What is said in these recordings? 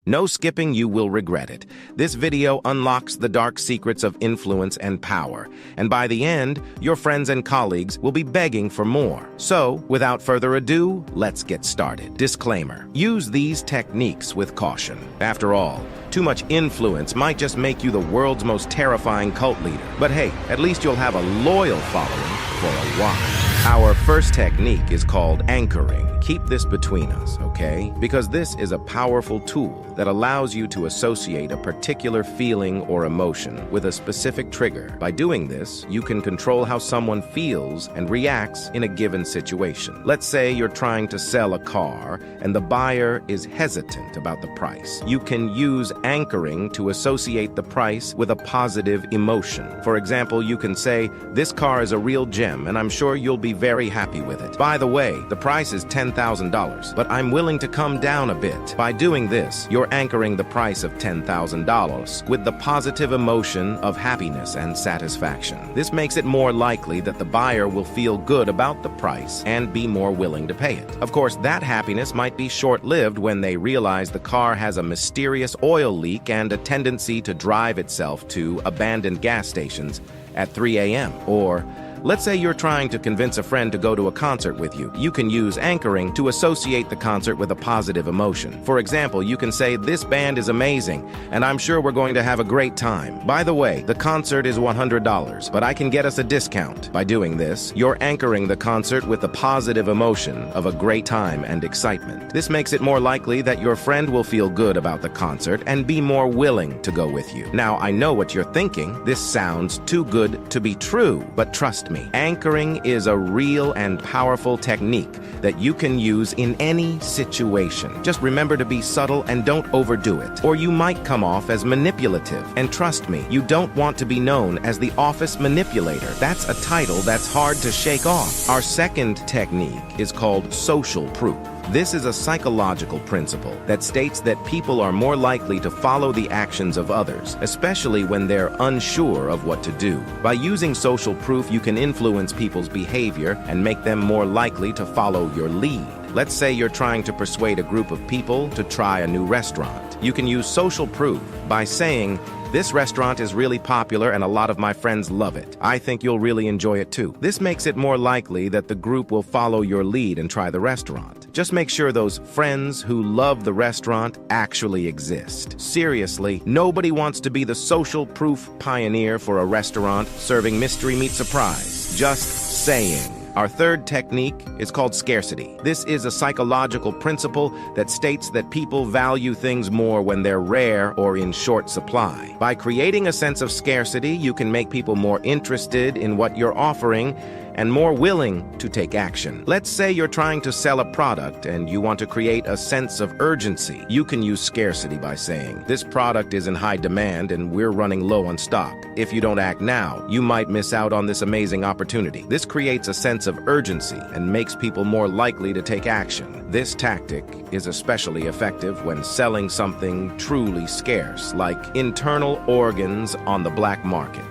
No skipping, you will regret it. This video unlocks the dark secrets of influence and power, and by the end, your friends and colleagues will be begging for more. So, without further ado, let's get started. Disclaimer: use these techniques with caution. After all, too much influence might just make you the world's most terrifying cult leader. But hey, at least you'll have a loyal following for a while. Our first technique is called anchoring. Keep this between us, okay? Because this is a powerful tool that allows you to associate a particular feeling or emotion with a specific trigger. By doing this, you can control how someone feels and reacts in a given situation. Let's say you're trying to sell a car and the buyer is hesitant about the price. You can use anchoring to associate the price with a positive emotion. For example, you can say, "This car is a real gem and I'm sure you'll be very happy with it. By the way, the price is $10,000, but I'm willing to come down a bit." By doing this, you're anchoring the price of $10,000 with the positive emotion of happiness and satisfaction. This makes it more likely that the buyer will feel good about the price and be more willing to pay it. Of course, that happiness might be short-lived when they realize the car has a mysterious oil leak and a tendency to drive itself to abandoned gas stations at 3 a.m. Or let's say you're trying to convince a friend to go to a concert with you. You can use anchoring to associate the concert with a positive emotion. For example, you can say, "This band is amazing, and I'm sure we're going to have a great time. By the way, the concert is $100, but I can get us a discount." By doing this, you're anchoring the concert with the positive emotion of a great time and excitement. This makes it more likely that your friend will feel good about the concert and be more willing to go with you. Now, I know what you're thinking. This sounds too good to be true, but trust me, anchoring is a real and powerful technique that you can use in any situation. Just remember to be subtle and don't overdo it, or you might come off as manipulative. And trust me, you don't want to be known as the office manipulator. That's a title that's hard to shake off. Our second technique is called social proof. This is a psychological principle that states that people are more likely to follow the actions of others, especially when they're unsure of what to do. By using social proof, you can influence people's behavior and make them more likely to follow your lead. Let's say you're trying to persuade a group of people to try a new restaurant. You can use social proof by saying, "This restaurant is really popular and a lot of my friends love it. I think you'll really enjoy it too." This makes it more likely that the group will follow your lead and try the restaurant. Just make sure those friends who love the restaurant actually exist. Seriously, nobody wants to be the social proof pioneer for a restaurant serving mystery meat surprise. Just saying. Our third technique is called scarcity. This is a psychological principle that states that people value things more when they're rare or in short supply. By creating a sense of scarcity, you can make people more interested in what you're offering and more willing to take action. Let's say you're trying to sell a product and you want to create a sense of urgency. You can use scarcity by saying, "This product is in high demand and we're running low on stock. If you don't act now, you might miss out on this amazing opportunity." This creates a sense of urgency and makes people more likely to take action. This tactic is especially effective when selling something truly scarce, like internal organs on the black market.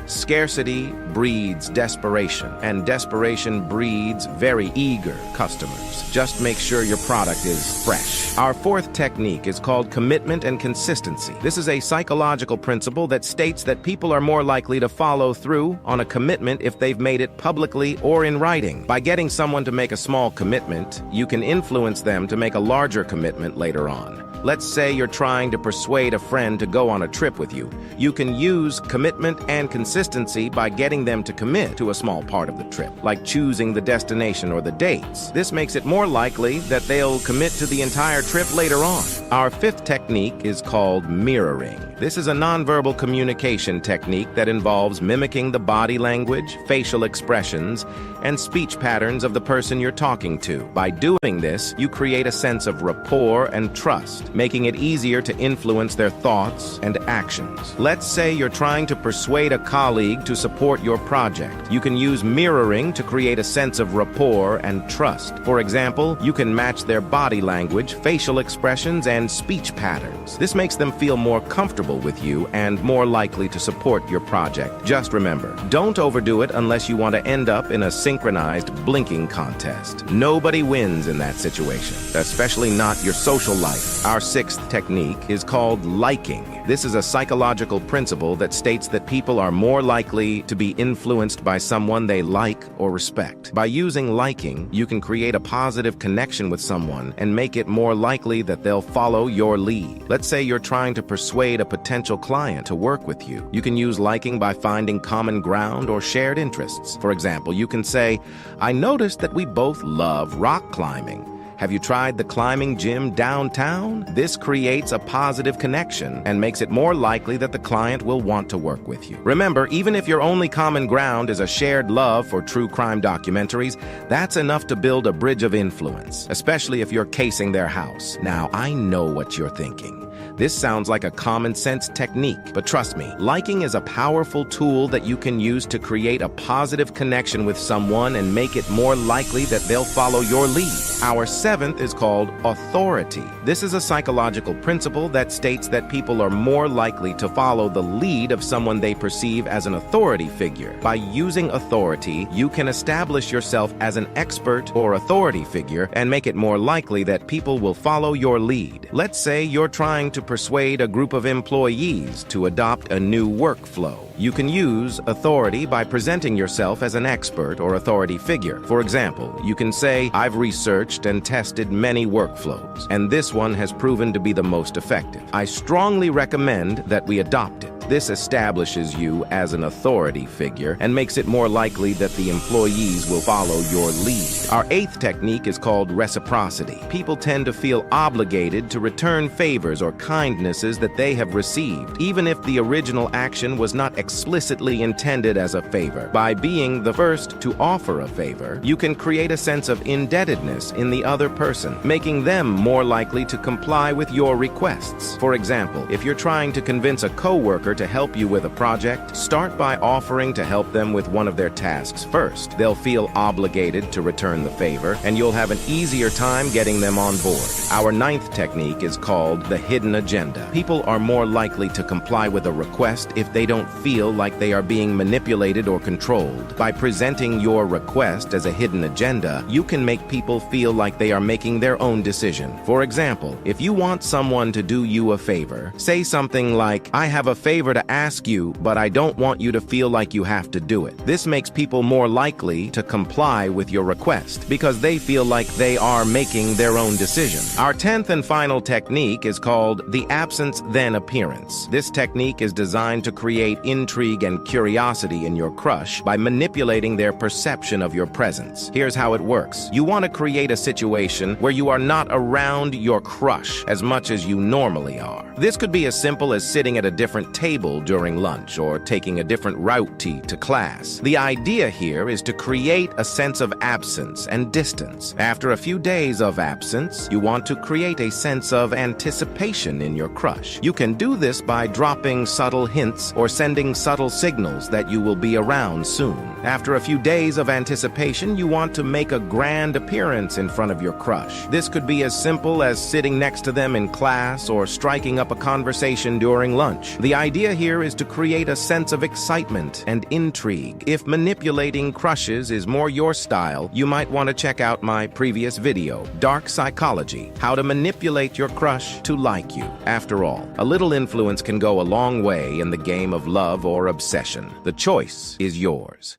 Scarcity breeds desperation, and desperation breeds very eager customers. Just make sure your product is fresh. Our fourth technique is called commitment and consistency. This is a psychological principle that states that people are more likely to follow through on a commitment if they've made it publicly or in writing. By getting someone to make a small commitment, you can influence them to make a larger commitment later on. Let's say you're trying to persuade a friend to go on a trip with you. You can use commitment and consistency by getting them to commit to a small part of the trip, like choosing the destination or the dates. This makes it more likely that they'll commit to the entire trip later on. Our fifth technique is called mirroring. This is a nonverbal communication technique that involves mimicking the body language, facial expressions, and speech patterns of the person you're talking to. By doing this, you create a sense of rapport and trust, making it easier to influence their thoughts and actions. Let's say you're trying to persuade a colleague to support your project. You can use mirroring to create a sense of rapport and trust. For example, you can match their body language, facial expressions, and speech patterns. This makes them feel more comfortable with you and more likely to support your project. Just remember, don't overdo it unless you want to end up in a synchronized blinking contest. Nobody wins in that situation, especially not your social life. Our Our sixth technique is called liking. This is a psychological principle that states that people are more likely to be influenced by someone they like or respect. By using liking, you can create a positive connection with someone and make it more likely that they'll follow your lead. Let's say you're trying to persuade a potential client to work with you. You can use liking by finding common ground or shared interests. For example, you can say, "I noticed that we both love rock climbing. Have you tried the climbing gym downtown?" This creates a positive connection and makes it more likely that the client will want to work with you. Remember, even if your only common ground is a shared love for true crime documentaries, that's enough to build a bridge of influence, especially if you're casing their house. Now, I know what you're thinking. This sounds like a common sense technique, but trust me, liking is a powerful tool that you can use to create a positive connection with someone and make it more likely that they'll follow your lead. Our seventh is called authority. This is a psychological principle that states that people are more likely to follow the lead of someone they perceive as an authority figure. By using authority, you can establish yourself as an expert or authority figure and make it more likely that people will follow your lead. Let's say you're trying to persuade a group of employees to adopt a new workflow. You can use authority by presenting yourself as an expert or authority figure. For example, you can say, "I've researched and tested many workflows, and this one has proven to be the most effective. I strongly recommend that we adopt it." This establishes you as an authority figure and makes it more likely that the employees will follow your lead. Our eighth technique is called reciprocity. People tend to feel obligated to return favors or kindnesses that they have received, even if the original action was not explicitly intended as a favor. By being the first to offer a favor, you can create a sense of indebtedness in the other person, making them more likely to comply with your requests. For example, if you're trying to convince a coworker to help you with a project, start by offering to help them with one of their tasks first. They'll feel obligated to return the favor, and you'll have an easier time getting them on board. Our ninth technique is called the hidden agenda. People are more likely to comply with a request if they don't feel like they are being manipulated or controlled. By presenting your request as a hidden agenda, you can make people feel like they are making their own decision. For example, if you want someone to do you a favor, say something like, "I have a favor to ask you, but I don't want you to feel like you have to do it." This makes people more likely to comply with your request because they feel like they are making their own decision. Our 10th and final technique is called the absence then appearance. This technique is designed to create intrigue and curiosity in your crush by manipulating their perception of your presence. Here's how it works. You want to create a situation where you are not around your crush as much as you normally are. This could be as simple as sitting at a different table during lunch or taking a different route to class. The idea here is to create a sense of absence and distance. After a few days of absence, you want to create a sense of anticipation in your crush. You can do this by dropping subtle hints or sending subtle signals that you will be around soon. After a few days of anticipation, you want to make a grand appearance in front of your crush. This could be as simple as sitting next to them in class or striking up a conversation during lunch. The idea here is to create a sense of excitement and intrigue. If manipulating crushes is more your style, you might want to check out my previous video, Dark Psychology, How to Manipulate Your Crush to Like You. After all, a little influence can go a long way in the game of love or obsession. The choice is yours.